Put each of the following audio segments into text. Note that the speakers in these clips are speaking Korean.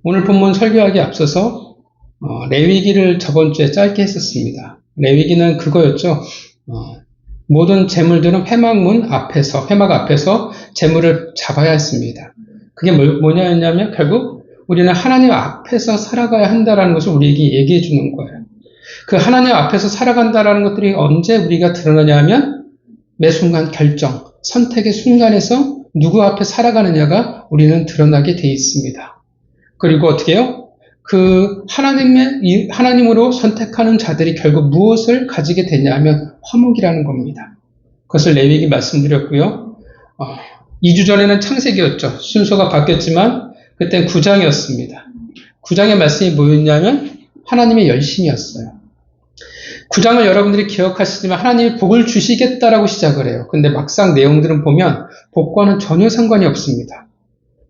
오늘 본문 설교하기 앞서서 레위기를 저번 주에 짧게 했었습니다. 레위기는 그거였죠. 모든 재물들은 회막 앞에서 재물을 잡아야 했습니다. 그게 뭐냐면 결국 우리는 하나님 앞에서 살아가야 한다는 것을 우리에게 얘기해 주는 거예요. 그 하나님 앞에서 살아간다는 것들이 언제 우리가 드러나냐면 매 순간 선택의 순간에서 누구 앞에 살아가느냐가 우리는 드러나게 돼 있습니다. 그리고 어떻게 해요? 그 하나님으로 선택하는 자들이 결국 무엇을 가지게 되냐면 화목이라는 겁니다. 그것을 레위기 말씀드렸고요. 2주 전에는 창세기였죠. 순서가 바뀌었지만 그땐 9장이었습니다. 9장의 말씀이 뭐였냐면 하나님의 열심이었어요. 9장을 여러분들이 기억하시지만 하나님이 복을 주시겠다라고 시작을 해요. 근데 막상 내용들은 보면 복과는 전혀 상관이 없습니다.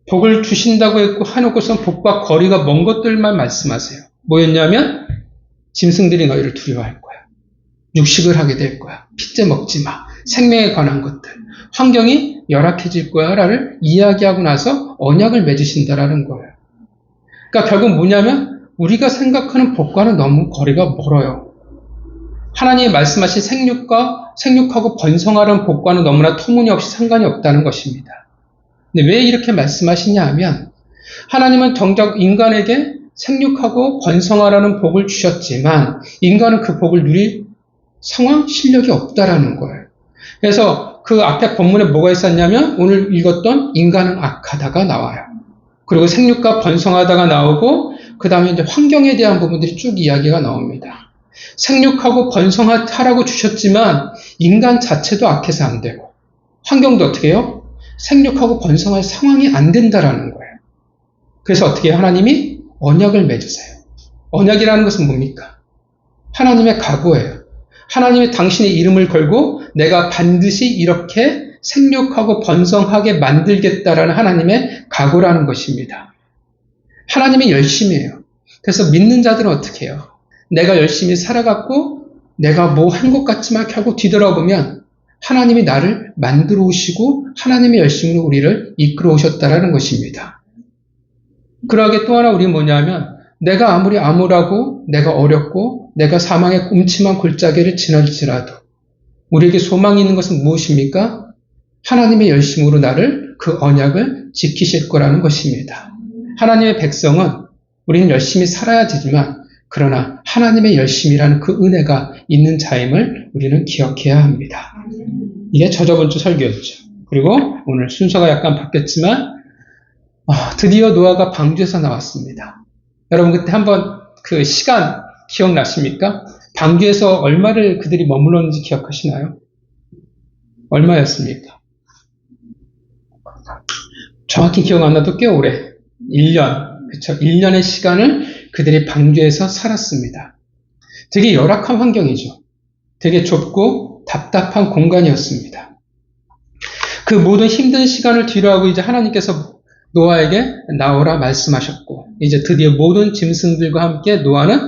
복을 주신다고 했고 해놓고선 복과 거리가 먼 것들만 말씀하세요. 뭐였냐면 짐승들이 너희를 두려워할 거야. 육식을 하게 될 거야. 핏째 먹지 마. 생명에 관한 것들. 환경이 열악해질 거야 라를 이야기하고 나서 언약을 맺으신다라는 거예요. 그러니까 결국 뭐냐면 우리가 생각하는 복과는 너무 거리가 멀어요. 하나님이 말씀하신 생육하고 번성하는 복과는 너무나 터무니없이 상관이 없다는 것입니다. 근데 왜 이렇게 말씀하시냐 하면 하나님은 정작 인간에게 생육하고 번성하라는 복을 주셨지만 인간은 그 복을 누릴 실력이 없다라는 거예요. 그래서 그 앞에 본문에 뭐가 있었냐면 오늘 읽었던 인간은 악하다가 나와요. 그리고 생육과 번성하다가 나오고 그 다음에 이제 환경에 대한 부분들이 쭉 이야기가 나옵니다. 생육하고 번성하라고 주셨지만 인간 자체도 악해서 안 되고 환경도 어떻게 해요? 생육하고 번성할 상황이 안 된다라는 거예요. 그래서 어떻게 해요? 하나님이 언약을 맺으세요. 언약이라는 것은 뭡니까? 하나님의 각오예요. 하나님이 당신의 이름을 걸고 내가 반드시 이렇게 생육하고 번성하게 만들겠다라는 하나님의 각오라는 것입니다. 하나님의 열심이에요. 그래서 믿는 자들은 어떻게 해요? 내가 열심히 살아갔고 내가 뭐 한 것 같지만 결국 뒤돌아보면 하나님이 나를 만들어 오시고 하나님의 열심으로 우리를 이끌어 오셨다라는 것입니다. 그러하게 또 하나 우리는 뭐냐면 내가 아무리 암울하고 내가 어렵고 내가 사망의 음침한 골짜기를 지날지라도 우리에게 소망이 있는 것은 무엇입니까? 하나님의 열심으로 나를 그 언약을 지키실 거라는 것입니다. 하나님의 백성은 우리는 열심히 살아야 되지만 그러나 하나님의 열심이라는 그 은혜가 있는 자임을 우리는 기억해야 합니다. 이게 저번 주 설교였죠. 그리고 오늘 순서가 약간 바뀌었지만 드디어 노아가 방주에서 나왔습니다. 여러분 그때 한번 그 시간 기억나십니까? 방주에서 얼마를 그들이 머물렀는지 기억하시나요? 얼마였습니까? 정확히 기억 안 나도 꽤 오래. 1년. 그렇죠. 1년의 시간을 그들이 방주에서 살았습니다. 되게 열악한 환경이죠. 되게 좁고 답답한 공간이었습니다. 그 모든 힘든 시간을 뒤로하고 이제 하나님께서 노아에게 나오라 말씀하셨고 이제 드디어 모든 짐승들과 함께 노아는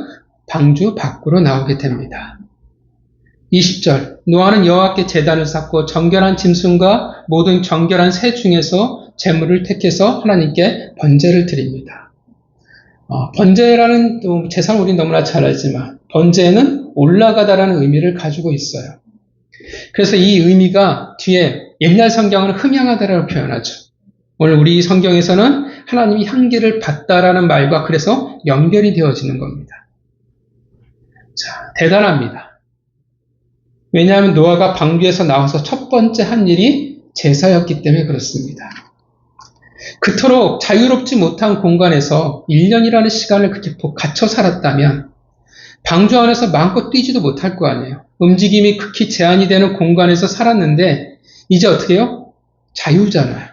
방주 밖으로 나오게 됩니다. 20절 노아는 여호와께 제단을 쌓고 정결한 짐승과 모든 정결한 새 중에서 제물을 택해서 하나님께 번제를 드립니다. 번제라는 제사는 우리는 너무나 잘 알지만 번제는 올라가다라는 의미를 가지고 있어요. 그래서 이 의미가 뒤에 옛날 성경은 흠양하다라고 표현하죠. 오늘 우리 성경에서는 하나님이 향기를 받다라는 말과 그래서 연결이 되어지는 겁니다. 자, 대단합니다. 왜냐하면 노아가 방주에서 나와서 첫 번째 한 일이 제사였기 때문에 그렇습니다. 그토록 자유롭지 못한 공간에서 1년이라는 시간을 그렇게 갇혀 살았다면 방주 안에서 마음껏 뛰지도 못할 거 아니에요. 움직임이 극히 제한이 되는 공간에서 살았는데 이제 어떻게 해요? 자유잖아요.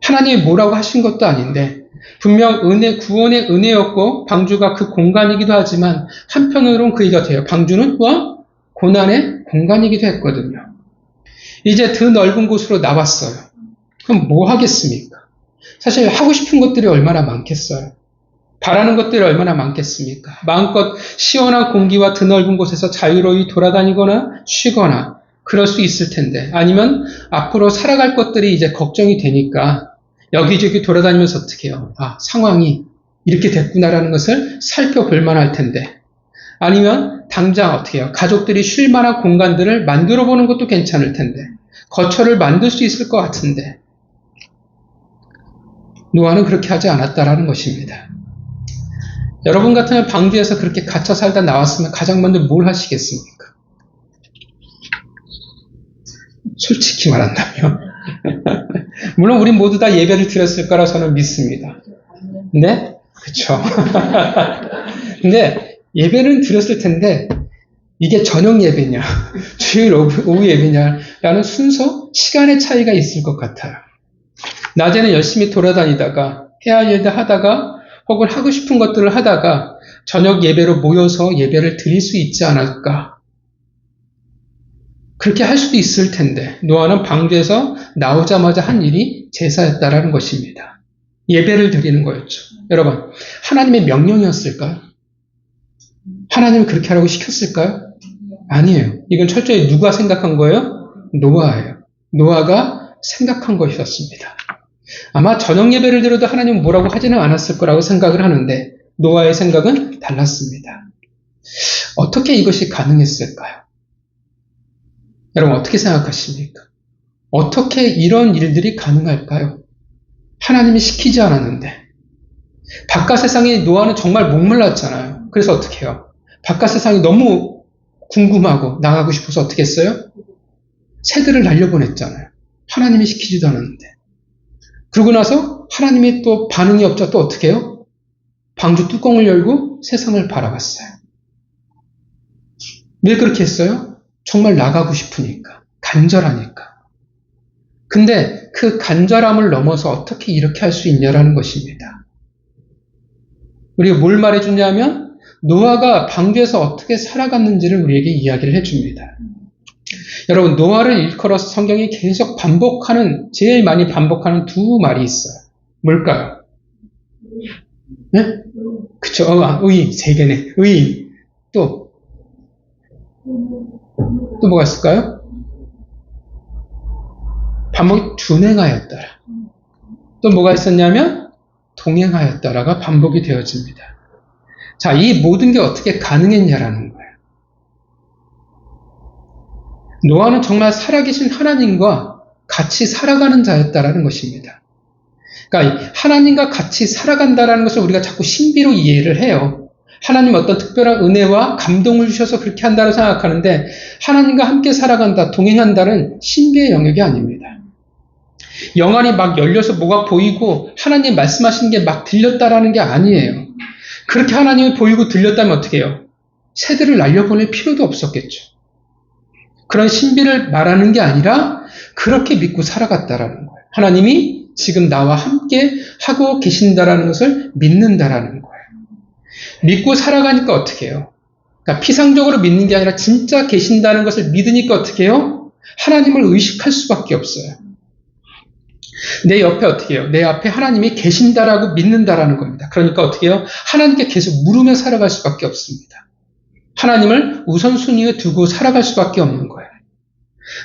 하나님이 뭐라고 하신 것도 아닌데 분명 구원의 은혜였고 방주가 그 공간이기도 하지만 한편으로는 그 얘기가 돼요. 방주는 또한 고난의 공간이기도 했거든요. 이제 더 넓은 곳으로 나왔어요. 그럼 뭐 하겠습니까? 사실 하고 싶은 것들이 얼마나 많겠어요. 바라는 것들이 얼마나 많겠습니까? 마음껏 시원한 공기와 드넓은 곳에서 자유로이 돌아다니거나 쉬거나 그럴 수 있을 텐데 아니면 앞으로 살아갈 것들이 이제 걱정이 되니까 여기저기 돌아다니면서 어떻게 해요? 아, 상황이 이렇게 됐구나라는 것을 살펴볼 만할 텐데, 아니면 당장 어떻게 해요? 가족들이 쉴 만한 공간들을 만들어 보는 것도 괜찮을 텐데, 거처를 만들 수 있을 것 같은데, 노아는 그렇게 하지 않았다라는 것입니다. 여러분 같으면 방주에서 그렇게 갇혀 살다 나왔으면 가장 먼저 뭘 하시겠습니까? 솔직히 말한다면 물론 우리 모두 다 예배를 드렸을 거라 저는 믿습니다. 네? 그쵸. 근데 예배는 드렸을 텐데 이게 저녁 예배냐 주일 오후 예배냐라는 순서, 시간의 차이가 있을 것 같아요. 낮에는 열심히 돌아다니다가 해야 할 일들 하다가 혹은 하고 싶은 것들을 하다가 저녁 예배로 모여서 예배를 드릴 수 있지 않을까. 그렇게 할 수도 있을 텐데 노아는 방주에서 나오자마자 한 일이 제사였다라는 것입니다. 예배를 드리는 거였죠. 여러분, 하나님의 명령이었을까요? 하나님이 그렇게 하라고 시켰을까요? 아니에요. 이건 철저히 누가 생각한 거예요? 노아예요. 노아가 생각한 것이었습니다. 아마 저녁 예배를 드려도 하나님은 뭐라고 하지는 않았을 거라고 생각을 하는데 노아의 생각은 달랐습니다. 어떻게 이것이 가능했을까요? 여러분 어떻게 생각하십니까? 어떻게 이런 일들이 가능할까요? 하나님이 시키지 않았는데. 바깥 세상에 노아는 정말 목말랐잖아요. 그래서 어떻게 해요? 바깥 세상이 너무 궁금하고 나가고 싶어서 어떻게 했어요? 새들을 날려보냈잖아요. 하나님이 시키지도 않았는데. 그러고 나서 하나님이 또 반응이 없자 또 어떻게 해요? 방주 뚜껑을 열고 세상을 바라봤어요. 왜 그렇게 했어요? 정말 나가고 싶으니까. 간절하니까. 근데 그 간절함을 넘어서 어떻게 이렇게 할 수 있냐라는 것입니다. 우리가 뭘 말해주냐면 노아가 방주에서 어떻게 살아갔는지를 우리에게 이야기를 해줍니다. 여러분, 노아를 일컬어서 성경이 계속 반복하는, 제일 많이 반복하는 두 말이 있어요. 뭘까요? 네? 그쵸. 의인, 세 개네. 의인. 또 뭐가 있을까요? 반복이 준행하였더라. 또 뭐가 있었냐면 동행하였더라가 반복이 되어집니다. 자, 이 모든 게 어떻게 가능했냐라는 거예요. 노아는 정말 살아계신 하나님과 같이 살아가는 자였다라는 것입니다. 그러니까 하나님과 같이 살아간다라는 것을 우리가 자꾸 신비로 이해를 해요. 하나님 어떤 특별한 은혜와 감동을 주셔서 그렇게 한다고 생각하는데 하나님과 함께 살아간다, 동행한다는 신비의 영역이 아닙니다. 영안이 막 열려서 뭐가 보이고 하나님 말씀하시는 게 막 들렸다라는 게 아니에요. 그렇게 하나님이 보이고 들렸다면 어떻게 해요? 새들을 날려보낼 필요도 없었겠죠. 그런 신비를 말하는 게 아니라 그렇게 믿고 살아갔다라는 거예요. 하나님이 지금 나와 함께 하고 계신다라는 것을 믿는다라는 거예요. 믿고 살아가니까 어떻게 해요? 그러니까 피상적으로 믿는 게 아니라 진짜 계신다는 것을 믿으니까 어떻게 해요? 하나님을 의식할 수밖에 없어요. 내 옆에 어떻게 해요? 내 앞에 하나님이 계신다라고 믿는다라는 겁니다. 그러니까 어떻게 해요? 하나님께 계속 물으며 살아갈 수밖에 없습니다. 하나님을 우선순위에 두고 살아갈 수밖에 없는 거예요.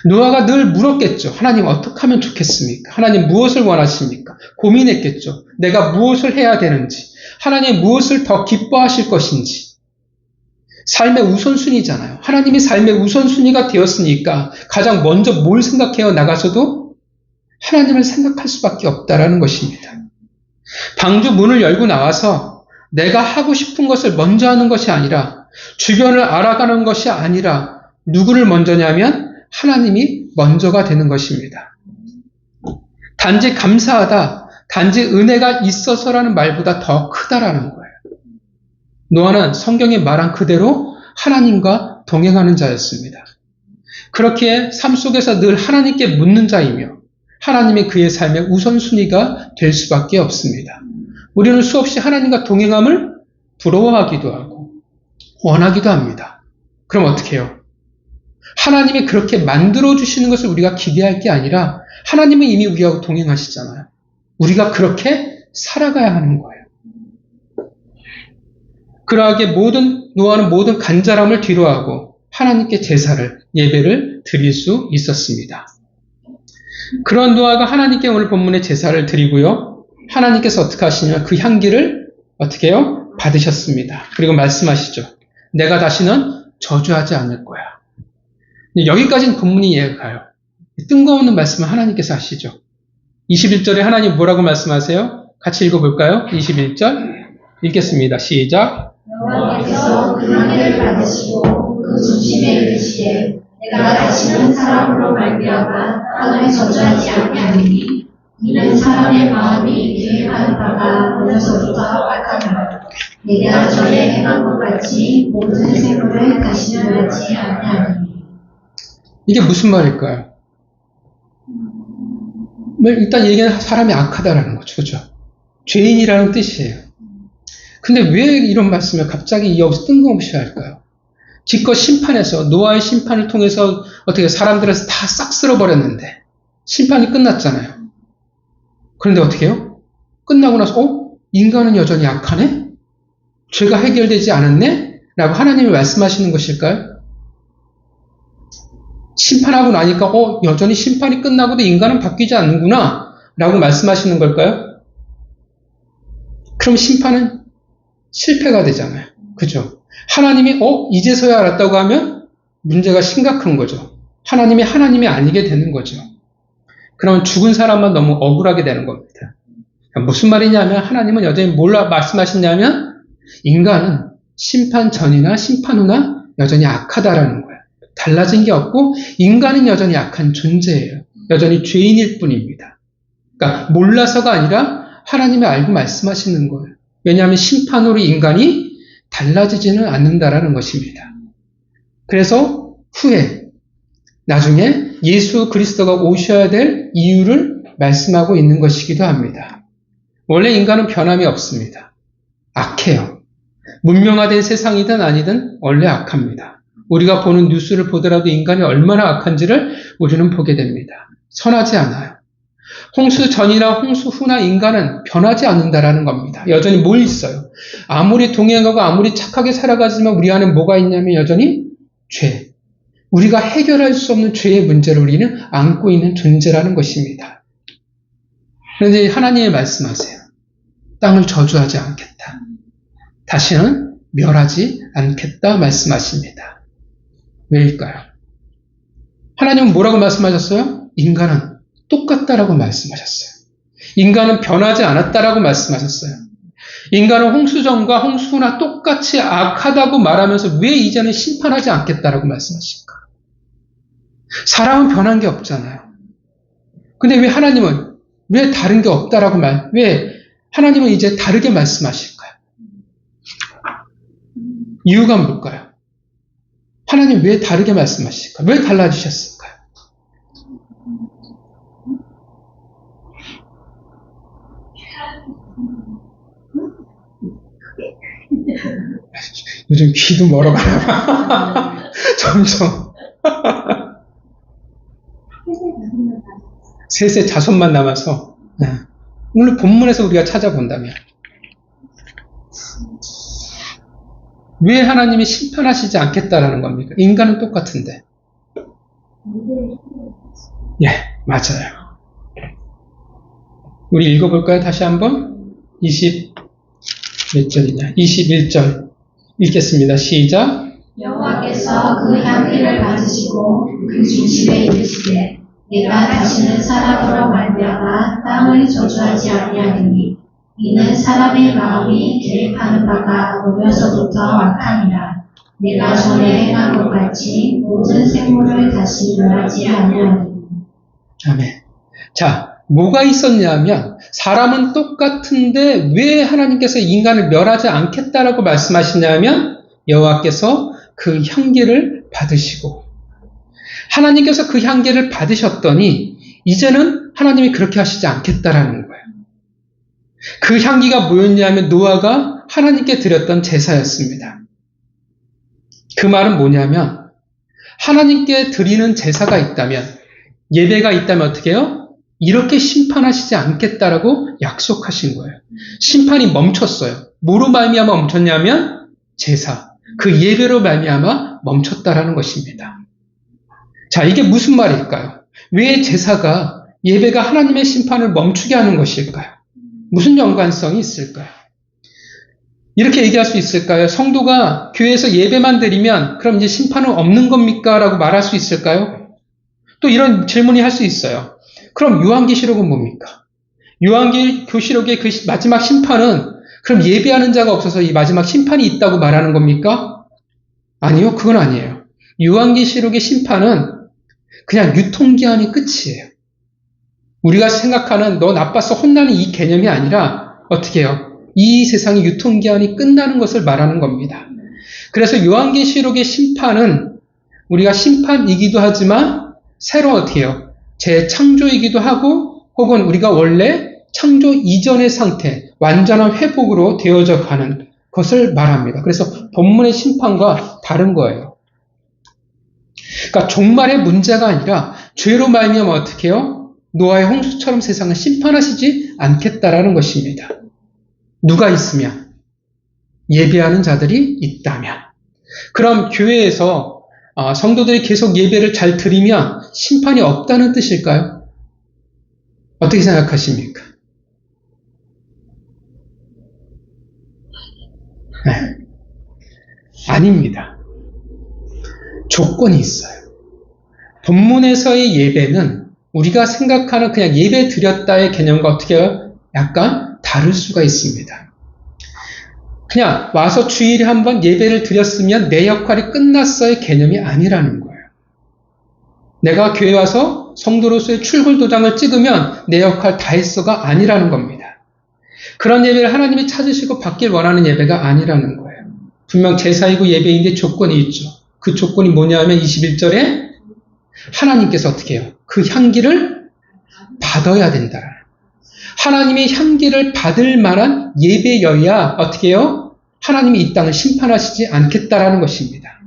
노아가 늘 물었겠죠. 하나님 어떻게 하면 좋겠습니까? 하나님 무엇을 원하십니까? 고민했겠죠. 내가 무엇을 해야 되는지, 하나님 무엇을 더 기뻐하실 것인지. 삶의 우선순위잖아요. 하나님이 삶의 우선순위가 되었으니까 가장 먼저 뭘 생각해요? 나가서도 하나님을 생각할 수밖에 없다라는 것입니다. 방주 문을 열고 나와서 내가 하고 싶은 것을 먼저 하는 것이 아니라 주변을 알아가는 것이 아니라 누구를 먼저냐면 하나님이 먼저가 되는 것입니다. 단지 감사하다, 단지 은혜가 있어서라는 말보다 더 크다라는 거예요. 노아는 성경이 말한 그대로 하나님과 동행하는 자였습니다. 그렇기에 삶 속에서 늘 하나님께 묻는 자이며 하나님이 그의 삶의 우선순위가 될 수밖에 없습니다. 우리는 수없이 하나님과 동행함을 부러워하기도 하고 원하기도 합니다. 그럼 어떻게 해요? 하나님이 그렇게 만들어주시는 것을 우리가 기대할 게 아니라 하나님은 이미 우리하고 동행하시잖아요. 우리가 그렇게 살아가야 하는 거예요. 그러하게 노아는 모든 간절함을 뒤로하고 하나님께 제사를, 예배를 드릴 수 있었습니다. 그런 노아가 하나님께 오늘 본문의 제사를 드리고요. 하나님께서 어떻게 하시냐면 그 향기를 어떻게 해요? 받으셨습니다. 그리고 말씀하시죠. 내가 다시는 저주하지 않을 거야. 여기까지는 본문이 이해가 가요. 뜬금없는 말씀을 하나님께서 하시죠. 21절에 하나님 뭐라고 말씀하세요? 같이 읽어볼까요? 21절 읽겠습니다. 시작. 여호와께서 그 향기를 받으시고 그 중심에 이르시되 내가 다시는 사람으로 말미암아 땅을 저주하지 아니하리니 이는 사람의 마음이 계획하는 바가 어려서부터 악하니라. 내가 전에 행한 것 같이 모든 생물을 다시는 하지 아니하리니. 이게 무슨 말일까요? 일단 얘기는 사람이 악하다라는 거죠. 그죠? 죄인이라는 뜻이에요. 근데 왜 이런 말씀을 갑자기 여기서 뜬금없이 할까요? 기껏 심판에서 노아의 심판을 통해서 어떻게 사람들을 다 싹 쓸어버렸는데 심판이 끝났잖아요. 그런데 어떻게 해요? 끝나고 나서 인간은 여전히 악하네? 죄가 해결되지 않았네? 라고 하나님이 말씀하시는 것일까요? 심판하고 나니까 여전히 심판이 끝나고도 인간은 바뀌지 않는구나 라고 말씀하시는 걸까요? 그럼 심판은 실패가 되잖아요. 그죠? 하나님이 이제서야 알았다고 하면 문제가 심각한 거죠. 하나님이 아니게 되는 거죠. 그러면 죽은 사람만 너무 억울하게 되는 겁니다. 무슨 말이냐면 하나님은 여전히 뭘 말씀하시냐면 인간은 심판 전이나 심판 후나 여전히 악하다라는 거예요. 달라진 게 없고 인간은 여전히 악한 존재예요. 여전히 죄인일 뿐입니다. 그러니까 몰라서가 아니라 하나님이 알고 말씀하시는 거예요. 왜냐하면 심판으로 인간이 달라지지는 않는다라는 것입니다. 그래서 후에 나중에 예수 그리스도가 오셔야 될 이유를 말씀하고 있는 것이기도 합니다. 원래 인간은 변함이 없습니다. 악해요. 문명화된 세상이든 아니든 원래 악합니다. 우리가 보는 뉴스를 보더라도 인간이 얼마나 악한지를 우리는 보게 됩니다. 선하지 않아요. 홍수 전이나 홍수 후나 인간은 변하지 않는다라는 겁니다. 여전히 뭘 있어요? 아무리 동행하고 아무리 착하게 살아가지만 우리 안에 뭐가 있냐면 여전히 죄. 우리가 해결할 수 없는 죄의 문제를 우리는 안고 있는 존재라는 것입니다. 그런데 하나님이 말씀하세요. 땅을 저주하지 않겠다. 다시는 멸하지 않겠다 말씀하십니다. 왜일까요? 하나님은 뭐라고 말씀하셨어요? 인간은 똑같다라고 말씀하셨어요. 인간은 변하지 않았다라고 말씀하셨어요. 인간은 홍수전과 홍수나 똑같이 악하다고 말하면서 왜 이제는 심판하지 않겠다라고 말씀하실까? 사람은 변한 게 없잖아요. 근데 왜 하나님은 왜 다른 게 없다라고 왜 하나님은 이제 다르게 말씀하실까요? 이유가 뭘까요? 하나님 왜 다르게 말씀하실까? 왜 달라지셨을까요? 요즘 귀도 멀어가나 봐. 점점. 셋의 자손만 남아서. 오늘 본문에서 우리가 찾아본다면 왜 하나님이 심판하시지 않겠다라는 겁니까? 인간은 똑같은데. 예, 맞아요. 우리 읽어볼까요? 다시 한번. 몇 절이냐? 21절 읽겠습니다. 시작. 여호와께서 그 향기를 받으시고 그 중심에 이르시되 내가 다시는 사람으로 말미암아 땅을 저주하지 아니하리니 이는 사람의 마음이 계획하는 바가 어려서부터 악하니라. 내가 전에 행한 것 같이 모든 생물을 다시 멸하지 아니하리니. 아멘. 자, 뭐가 있었냐면 사람은 똑같은데 왜 하나님께서 인간을 멸하지 않겠다라고 말씀하시냐면 여호와께서 그 향기를 받으시고 하나님께서 그 향기를 받으셨더니 이제는 하나님이 그렇게 하시지 않겠다라는 거예요. 그 향기가 뭐였냐면 노아가 하나님께 드렸던 제사였습니다. 그 말은 뭐냐면 하나님께 드리는 제사가 있다면 예배가 있다면 어떻게 해요? 이렇게 심판하시지 않겠다라고 약속하신 거예요. 심판이 멈췄어요. 뭐로 말미암아 멈췄냐면 제사, 그 예배로 말미암아 멈췄다라는 것입니다. 자, 이게 무슨 말일까요? 왜 제사가 예배가 하나님의 심판을 멈추게 하는 것일까요? 무슨 연관성이 있을까요? 이렇게 얘기할 수 있을까요? 성도가 교회에서 예배만 드리면 그럼 이제 심판은 없는 겁니까? 라고 말할 수 있을까요? 또 이런 질문이 할 수 있어요. 그럼 요한계시록은 뭡니까? 요한계시록의 그 마지막 심판은 그럼 예배하는 자가 없어서 이 마지막 심판이 있다고 말하는 겁니까? 아니요, 그건 아니에요. 요한계시록의 심판은 그냥 유통기한이 끝이에요. 우리가 생각하는 너 나빠서 혼나는 이 개념이 아니라 어떻게 해요? 이 세상의 유통기한이 끝나는 것을 말하는 겁니다. 그래서 요한계시록의 심판은 우리가 심판이기도 하지만 새로 어떻게 해요? 재창조이기도 하고 혹은 우리가 원래 창조 이전의 상태, 완전한 회복으로 되어져 가는 것을 말합니다. 그래서 본문의 심판과 다른 거예요. 그러니까 종말의 문제가 아니라 죄로 말미암아 어떻게 해요? 노아의 홍수처럼 세상을 심판하시지 않겠다라는 것입니다. 누가 있으면? 예배하는 자들이 있다면. 그럼 교회에서 성도들이 계속 예배를 잘 드리면 심판이 없다는 뜻일까요? 어떻게 생각하십니까? 네. 아닙니다. 조건이 있어요. 본문에서의 예배는 우리가 생각하는 그냥 예배 드렸다의 개념과 어떻게 해요? 약간 다를 수가 있습니다. 그냥 와서 주일에 한번 예배를 드렸으면 내 역할이 끝났어의 개념이 아니라는 거예요. 내가 교회 와서 성도로서의 출근 도장을 찍으면 내 역할 다 했어가 아니라는 겁니다. 그런 예배를 하나님이 찾으시고 받길 원하는 예배가 아니라는 거예요. 분명 제사이고 예배인데 조건이 있죠. 그 조건이 뭐냐면 21절에 하나님께서 어떻게 해요? 그 향기를 받아야 된다. 하나님의 향기를 받을 만한 예배여야 어떻게 해요? 하나님이 이 땅을 심판하시지 않겠다라는 것입니다.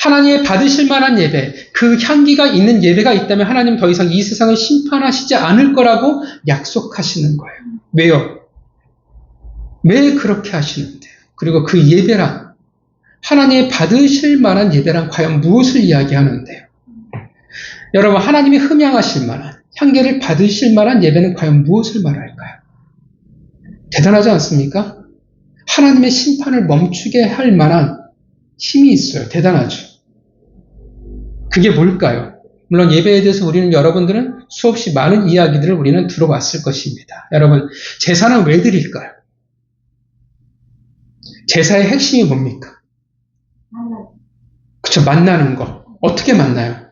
하나님의 받으실 만한 예배, 그 향기가 있는 예배가 있다면 하나님 더 이상 이 세상을 심판하시지 않을 거라고 약속하시는 거예요. 왜요? 왜 그렇게 하시는데요? 그리고 그 예배란, 하나님의 받으실 만한 예배란 과연 무엇을 이야기하는데요? 여러분, 하나님이 흠양하실 만한, 향기를 받으실 만한 예배는 과연 무엇을 말할까요? 대단하지 않습니까? 하나님의 심판을 멈추게 할 만한 힘이 있어요. 대단하죠. 그게 뭘까요? 물론 예배에 대해서 우리는 여러분들은 수없이 많은 이야기들을 우리는 들어봤을 것입니다. 여러분, 제사는 왜 드릴까요? 제사의 핵심이 뭡니까? 그쵸, 만나는 거. 어떻게 만나요?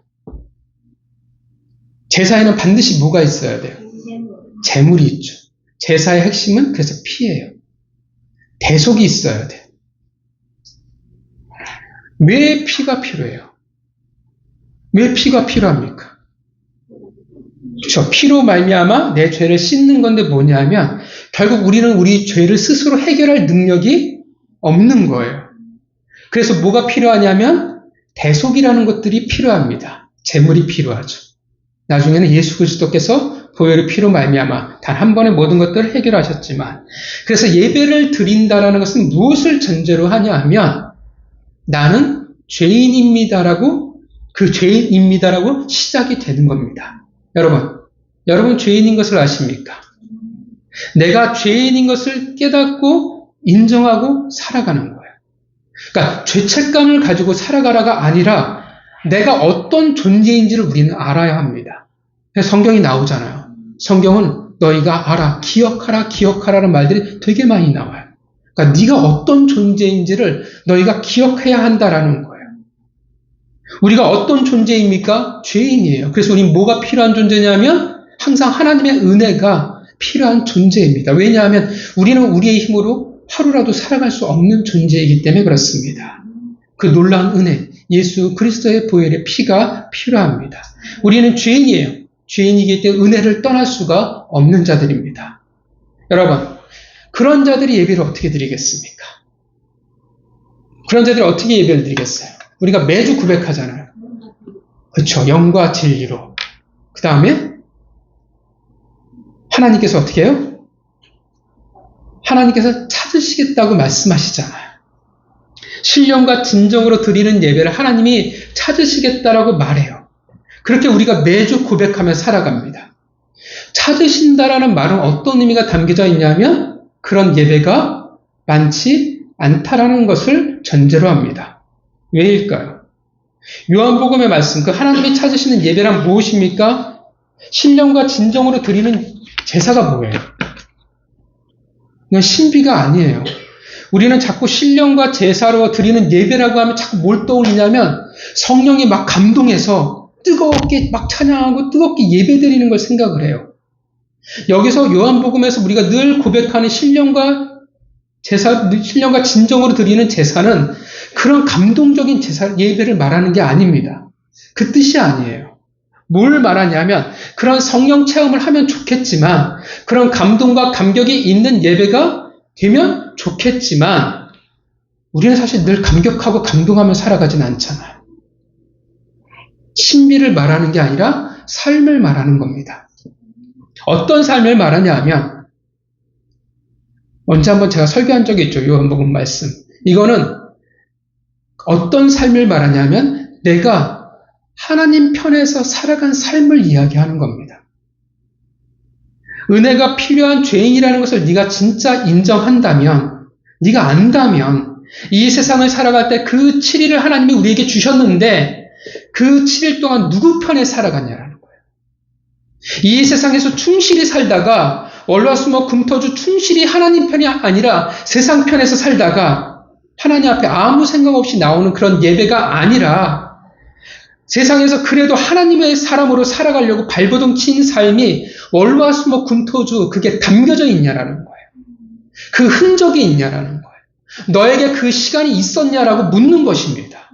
제사에는 반드시 뭐가 있어야 돼요? 제물이 있죠. 제사의 핵심은 그래서 피예요. 대속이 있어야 돼요. 왜 피가 필요해요? 왜 피가 필요합니까? 그렇죠. 피로 말미암아 내 죄를 씻는 건데 뭐냐면 결국 우리는 우리 죄를 스스로 해결할 능력이 없는 거예요. 그래서 뭐가 필요하냐면 대속이라는 것들이 필요합니다. 제물이 필요하죠. 나중에는 예수 그리스도께서 보혈의 피로 말미암아 단 한 번에 모든 것들을 해결하셨지만, 그래서 예배를 드린다라는 것은 무엇을 전제로 하냐 하면 나는 죄인입니다라고, 그 죄인입니다라고 시작이 되는 겁니다. 여러분 죄인인 것을 아십니까? 내가 죄인인 것을 깨닫고 인정하고 살아가는 거예요. 그러니까 죄책감을 가지고 살아가라가 아니라 내가 어떤 존재인지를 우리는 알아야 합니다. 그래서 성경이 나오잖아요. 성경은 너희가 알아, 기억하라는 말들이 되게 많이 나와요. 그러니까 네가 어떤 존재인지를 너희가 기억해야 한다라는 거예요. 우리가 어떤 존재입니까? 죄인이에요. 그래서 우리는 뭐가 필요한 존재냐면 항상 하나님의 은혜가 필요한 존재입니다. 왜냐하면 우리는 우리의 힘으로 하루라도 살아갈 수 없는 존재이기 때문에 그렇습니다. 그 놀라운 은혜, 예수 그리스도의 보혈의 피가 필요합니다. 우리는 죄인이에요. 죄인이기 때문에 은혜를 떠날 수가 없는 자들입니다. 여러분, 그런 자들이 예배를 어떻게 드리겠습니까? 그런 자들이 어떻게 예배를 드리겠어요? 우리가 매주 고백하잖아요. 그렇죠. 영과 진리로. 그 다음에 하나님께서 어떻게 해요? 하나님께서 찾으시겠다고 말씀하시잖아요. 신령과 진정으로 드리는 예배를 하나님이 찾으시겠다라고 말해요. 그렇게 우리가 매주 고백하며 살아갑니다. 찾으신다라는 말은 어떤 의미가 담겨져 있냐면 그런 예배가 많지 않다라는 것을 전제로 합니다. 왜일까요? 요한복음의 말씀, 그 하나님이 찾으시는 예배란 무엇입니까? 신령과 진정으로 드리는 제사가 뭐예요? 그냥 신비가 아니에요. 우리는 자꾸 신령과 제사로 드리는 예배라고 하면 자꾸 뭘 떠올리냐면 성령이 막 감동해서 뜨겁게 막 찬양하고 뜨겁게 예배드리는 걸 생각을 해요. 여기서 요한복음에서 우리가 늘 고백하는 신령과 진정으로 드리는 제사는 그런 감동적인 예배를 말하는 게 아닙니다. 그 뜻이 아니에요. 뭘 말하냐면 그런 성령 체험을 하면 좋겠지만 그런 감동과 감격이 있는 예배가 되면 좋겠지만 우리는 사실 늘 감격하고 감동하며 살아가진 않잖아요. 신비를 말하는 게 아니라 삶을 말하는 겁니다. 어떤 삶을 말하냐 하면 언제 한번 제가 설교한 적이 있죠. 요한복음 말씀. 이거는 어떤 삶을 말하냐면 내가 하나님 편에서 살아간 삶을 이야기하는 겁니다. 은혜가 필요한 죄인이라는 것을 네가 진짜 인정한다면, 네가 안다면 이 세상을 살아갈 때 그 7일을 하나님이 우리에게 주셨는데 그 7일 동안 누구 편에 살아갔냐라는 거예요. 이 세상에서 충실히 살다가 월화수목금토주 충실히 하나님 편이 아니라 세상 편에서 살다가 하나님 앞에 아무 생각 없이 나오는 그런 예배가 아니라 세상에서 그래도 하나님의 사람으로 살아가려고 발버둥 친 삶이 월화수목금토주 그게 담겨져 있냐라는 거예요. 그 흔적이 있냐라는 거예요. 너에게 그 시간이 있었냐라고 묻는 것입니다.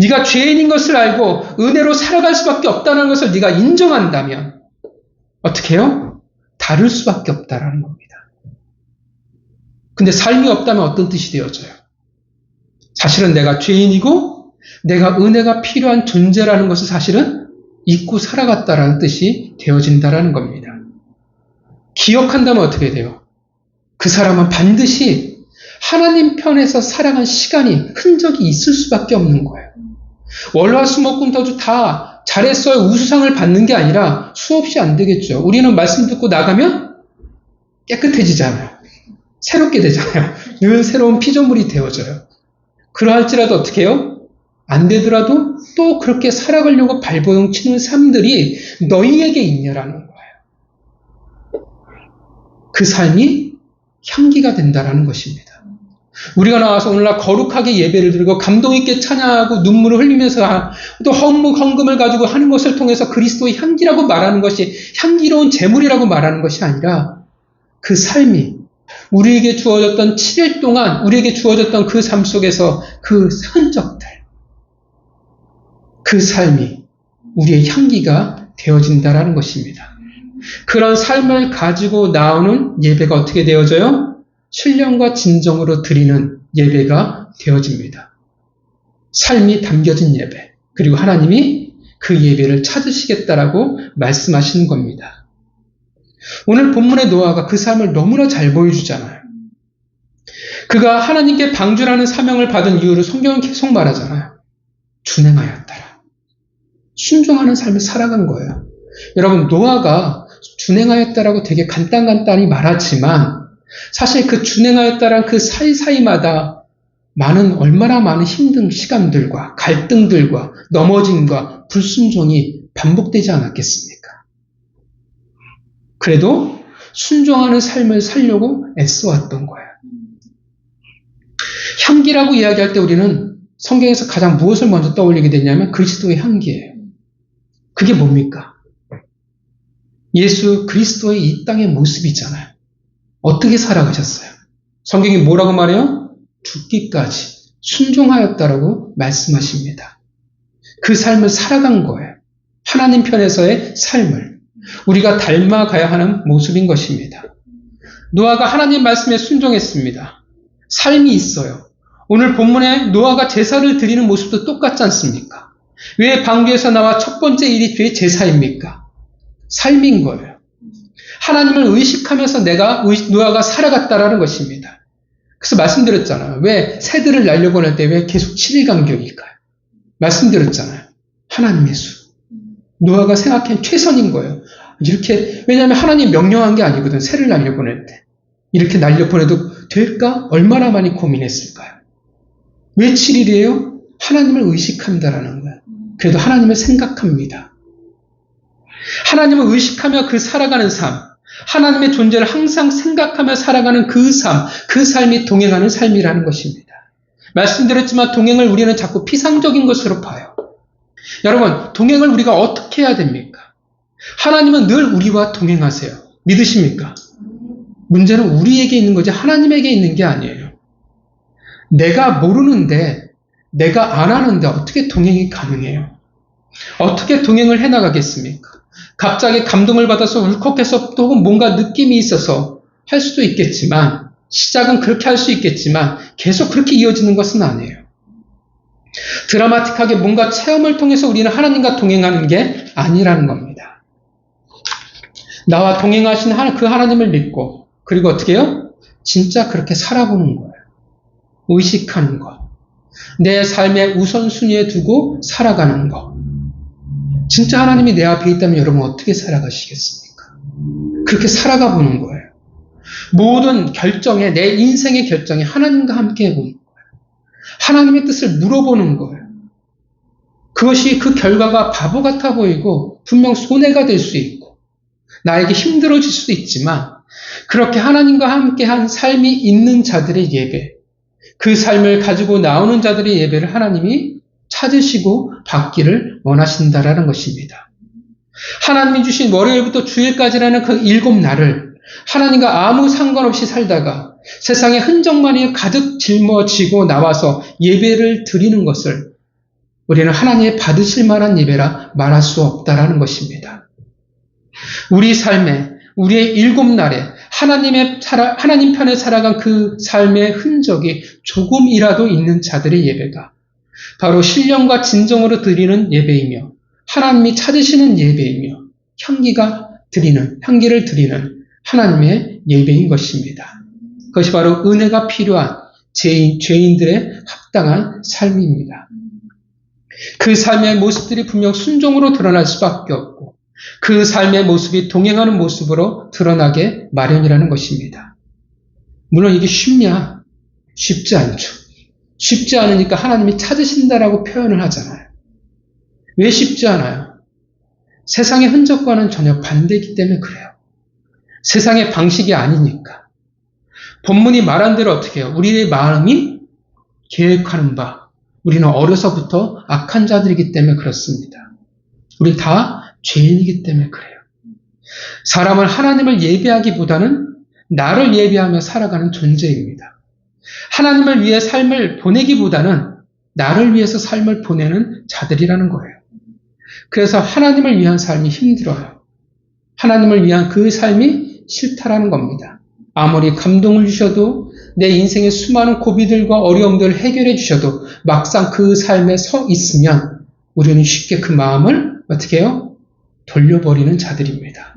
네가 죄인인 것을 알고 은혜로 살아갈 수밖에 없다는 것을 네가 인정한다면 어떻게 해요? 다를 수밖에 없다라는 겁니다. 근데 삶이 없다면 어떤 뜻이 되어져요? 사실은 내가 죄인이고 내가 은혜가 필요한 존재라는 것을 사실은 잊고 살아갔다라는 뜻이 되어진다라는 겁니다. 기억한다면 어떻게 돼요? 그 사람은 반드시 하나님 편에서 살아간 시간이 흔적이 있을 수밖에 없는 거예요. 월화수목금토주 다 잘했어요. 우수상을 받는 게 아니라 수없이 안 되겠죠. 우리는 말씀 듣고 나가면 깨끗해지잖아요. 새롭게 되잖아요. 늘 새로운 피조물이 되어져요. 그러할지라도 어떻게 해요? 안 되더라도 또 그렇게 살아가려고 발버둥 치는 삶들이 너희에게 있냐라는 거예요. 그 삶이 향기가 된다라는 것입니다. 우리가 나와서 오늘날 거룩하게 예배를 드리고 감동 있게 찬양하고 눈물을 흘리면서 또 헌금을 가지고 하는 것을 통해서 그리스도의 향기라고 말하는 것이 향기로운 제물이라고 말하는 것이 아니라 그 삶이 우리에게 주어졌던 7일 동안 우리에게 주어졌던 그 삶 속에서 그 흔적들, 그 삶이 우리의 향기가 되어진다라는 것입니다. 그런 삶을 가지고 나오는 예배가 어떻게 되어져요? 신령과 진정으로 드리는 예배가 되어집니다. 삶이 담겨진 예배, 그리고 하나님이 그 예배를 찾으시겠다라고 말씀하시는 겁니다. 오늘 본문의 노아가 그 삶을 너무나 잘 보여주잖아요. 그가 하나님께 방주라는 사명을 받은 이유를 성경은 계속 말하잖아요. 준행하였더라. 순종하는 삶을 살아간 거예요. 여러분, 노아가 준행하였다라고 되게 간단히 말하지만 사실 그 준행하였다란 그 사이사이마다 얼마나 많은 힘든 시간들과 갈등들과 넘어짐과 불순종이 반복되지 않았겠습니까? 그래도 순종하는 삶을 살려고 애써왔던 거예요. 향기라고 이야기할 때 우리는 성경에서 가장 무엇을 먼저 떠올리게 되냐면 그리스도의 향기예요. 그게 뭡니까? 예수 그리스도의 이 땅의 모습이잖아요. 어떻게 살아가셨어요? 성경이 뭐라고 말해요? 죽기까지 순종하였다라고 말씀하십니다. 그 삶을 살아간 거예요. 하나님 편에서의 삶을 우리가 닮아가야 하는 모습인 것입니다. 노아가 하나님 말씀에 순종했습니다. 삶이 있어요. 오늘 본문에 노아가 제사를 드리는 모습도 똑같지 않습니까? 왜 방주에서 나와 첫 번째 일이 죄 제사입니까? 삶인 거예요. 하나님을 의식하면서 노아가 살아갔다라는 것입니다. 그래서 말씀드렸잖아요. 왜 새들을 날려고 할 때 왜 계속 7일 간격일까요? 말씀드렸잖아요. 하나님의 수. 노아가 생각한 최선인 거예요. 이렇게, 왜냐하면 하나님 명령한 게 아니거든. 새를 날려보낼 때. 이렇게 날려보내도 될까? 얼마나 많이 고민했을까요? 왜 7일이에요? 하나님을 의식한다라는 거예요. 그래도 하나님을 생각합니다. 하나님을 의식하며 그 살아가는 삶, 하나님의 존재를 항상 생각하며 살아가는 그 삶, 그 삶이 동행하는 삶이라는 것입니다. 말씀드렸지만 동행을 우리는 자꾸 피상적인 것으로 봐요. 여러분, 동행을 우리가 어떻게 해야 됩니까? 하나님은 늘 우리와 동행하세요. 믿으십니까? 문제는 우리에게 있는 거지 하나님에게 있는 게 아니에요. 내가 모르는데, 내가 안 하는데 어떻게 동행이 가능해요? 어떻게 동행을 해나가겠습니까? 갑자기 감동을 받아서 울컥해서 또 뭔가 느낌이 있어서 할 수도 있겠지만, 시작은 그렇게 할 수 있겠지만 계속 그렇게 이어지는 것은 아니에요. 드라마틱하게 뭔가 체험을 통해서 우리는 하나님과 동행하는 게 아니라는 겁니다. 나와 동행하신 그 하나님을 믿고, 그리고 어떻게 해요? 진짜 그렇게 살아보는 거예요. 의식하는 것. 내 삶의 우선순위에 두고 살아가는 것. 진짜 하나님이 내 앞에 있다면 여러분 어떻게 살아가시겠습니까? 그렇게 살아가 보는 거예요. 모든 결정에, 내 인생의 결정에 하나님과 함께 해보는 거예요. 하나님의 뜻을 물어보는 거예요. 그것이 그 결과가 바보 같아 보이고 분명 손해가 될 수 있고 나에게 힘들어질 수도 있지만, 그렇게 하나님과 함께한 삶이 있는 자들의 예배, 그 삶을 가지고 나오는 자들의 예배를 하나님이 찾으시고 받기를 원하신다라는 것입니다. 하나님이 주신 월요일부터 주일까지라는 그 7날을 하나님과 아무 상관없이 살다가 세상의 흔적만이 가득 짊어지고 나와서 예배를 드리는 것을 우리는 하나님의 받으실 만한 예배라 말할 수 없다라는 것입니다. 우리 삶에, 우리의 7날에 하나님 편에 살아간 그 삶의 흔적이 조금이라도 있는 자들의 예배가 바로 신령과 진정으로 드리는 예배이며, 하나님이 찾으시는 예배이며, 향기를 드리는 하나님의 예배인 것입니다. 그것이 바로 은혜가 필요한 죄인들의 합당한 삶입니다. 그 삶의 모습들이 분명 순종으로 드러날 수밖에 없고, 그 삶의 모습이 동행하는 모습으로 드러나게 마련이라는 것입니다. 물론 이게 쉽냐? 쉽지 않죠. 쉽지 않으니까 하나님이 찾으신다라고 표현을 하잖아요. 왜 쉽지 않아요? 세상의 흔적과는 전혀 반대이기 때문에 그래요. 세상의 방식이 아니니까. 본문이 말한 대로 어떻게 해요? 우리의 마음이 계획하는 바, 우리는 어려서부터 악한 자들이기 때문에 그렇습니다. 우리 다 죄인이기 때문에 그래요. 사람은 하나님을 예배하기보다는 나를 예배하며 살아가는 존재입니다. 하나님을 위해 삶을 보내기보다는 나를 위해서 삶을 보내는 자들이라는 거예요. 그래서 하나님을 위한 삶이 힘들어요. 하나님을 위한 그 삶이 싫다라는 겁니다. 아무리 감동을 주셔도, 내 인생의 수많은 고비들과 어려움들을 해결해 주셔도 막상 그 삶에 서 있으면 우리는 쉽게 그 마음을 어떻게 해요? 돌려버리는 자들입니다.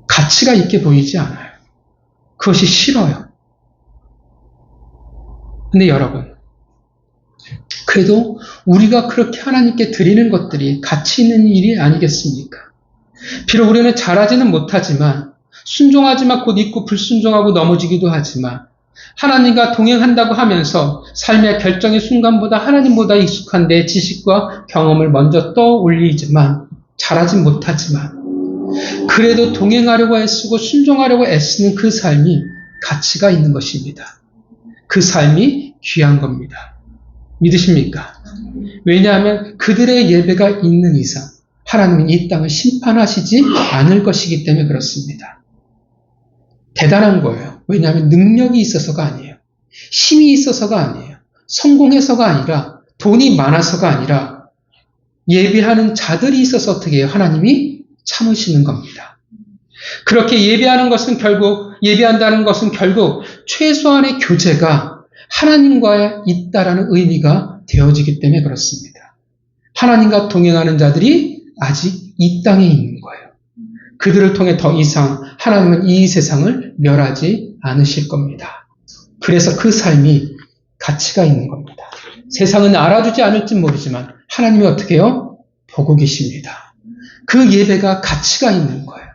가치가 있게 보이지 않아요. 그것이 싫어요. 근데 여러분, 그래도 우리가 그렇게 하나님께 드리는 것들이 가치 있는 일이 아니겠습니까? 비록 우리는 잘하지는 못하지만, 순종하지만 곧 잊고 불순종하고 넘어지기도 하지만, 하나님과 동행한다고 하면서 삶의 결정의 순간보다 하나님보다 익숙한 내 지식과 경험을 먼저 떠올리지만, 잘하진 못하지만, 그래도 동행하려고 애쓰고 순종하려고 애쓰는 그 삶이 가치가 있는 것입니다. 그 삶이 귀한 겁니다. 믿으십니까? 왜냐하면 그들의 예배가 있는 이상 하나님은 이 땅을 심판하시지 않을 것이기 때문에 그렇습니다. 대단한 거예요. 왜냐하면 능력이 있어서가 아니에요. 힘이 있어서가 아니에요. 성공해서가 아니라, 돈이 많아서가 아니라, 예배하는 자들이 있어서 어떻게 해요? 하나님이 참으시는 겁니다. 그렇게 예배한다는 것은 결국 최소한의 교제가 하나님과 있다라는 의미가 되어지기 때문에 그렇습니다. 하나님과 동행하는 자들이 아직 이 땅에 있는 거예요. 그들을 통해 더 이상 하나님은 이 세상을 멸하지 않으실 겁니다. 그래서 그 삶이 가치가 있는 겁니다. 세상은 알아주지 않을지 모르지만 하나님이 어떻게 해요? 보고 계십니다. 그 예배가 가치가 있는 거예요.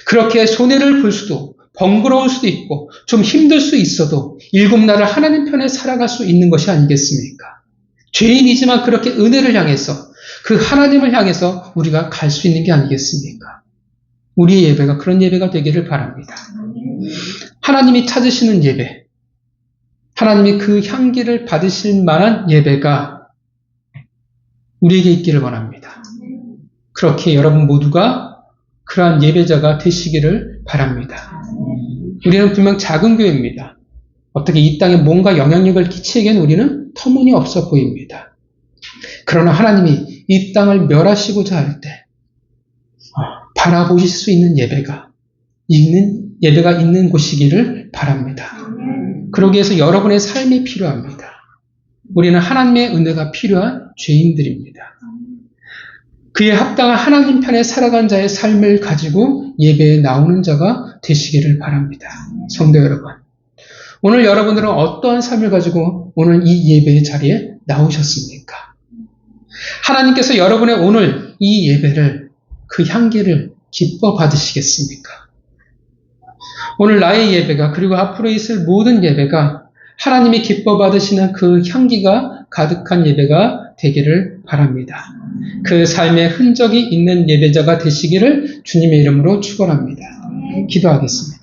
그렇게 손해를 볼 수도, 번거로울 수도 있고, 좀 힘들 수 있어도 일곱 날을 하나님 편에 살아갈 수 있는 것이 아니겠습니까? 죄인이지만 그렇게 은혜를 향해서, 그 하나님을 향해서 우리가 갈 수 있는 게 아니겠습니까? 우리의 예배가 그런 예배가 되기를 바랍니다. 하나님이 찾으시는 예배, 하나님이 그 향기를 받으실 만한 예배가 우리에게 있기를 원합니다. 그렇게 여러분 모두가 그러한 예배자가 되시기를 바랍니다. 우리는 분명 작은 교회입니다. 어떻게 이 땅에 뭔가 영향력을 끼치기에는 우리는 터무니없어 보입니다. 그러나 하나님이 이 땅을 멸하시고자 할 때 바라보실 수 있는 예배가 있는 곳이기를 바랍니다. 그러기 위해서 여러분의 삶이 필요합니다. 우리는 하나님의 은혜가 필요한 죄인들입니다. 그에 합당한 하나님 편에 살아간 자의 삶을 가지고 예배에 나오는 자가 되시기를 바랍니다. 성도 여러분, 오늘 여러분들은 어떠한 삶을 가지고 오늘 이 예배의 자리에 나오셨습니까? 하나님께서 여러분의 오늘 이 예배를, 그 향기를 기뻐 받으시겠습니까? 오늘 나의 예배가, 그리고 앞으로 있을 모든 예배가 하나님이 기뻐 받으시는 그 향기가 가득한 예배가 되기를 바랍니다. 그 삶의 흔적이 있는 예배자가 되시기를 주님의 이름으로 축원합니다. 기도하겠습니다.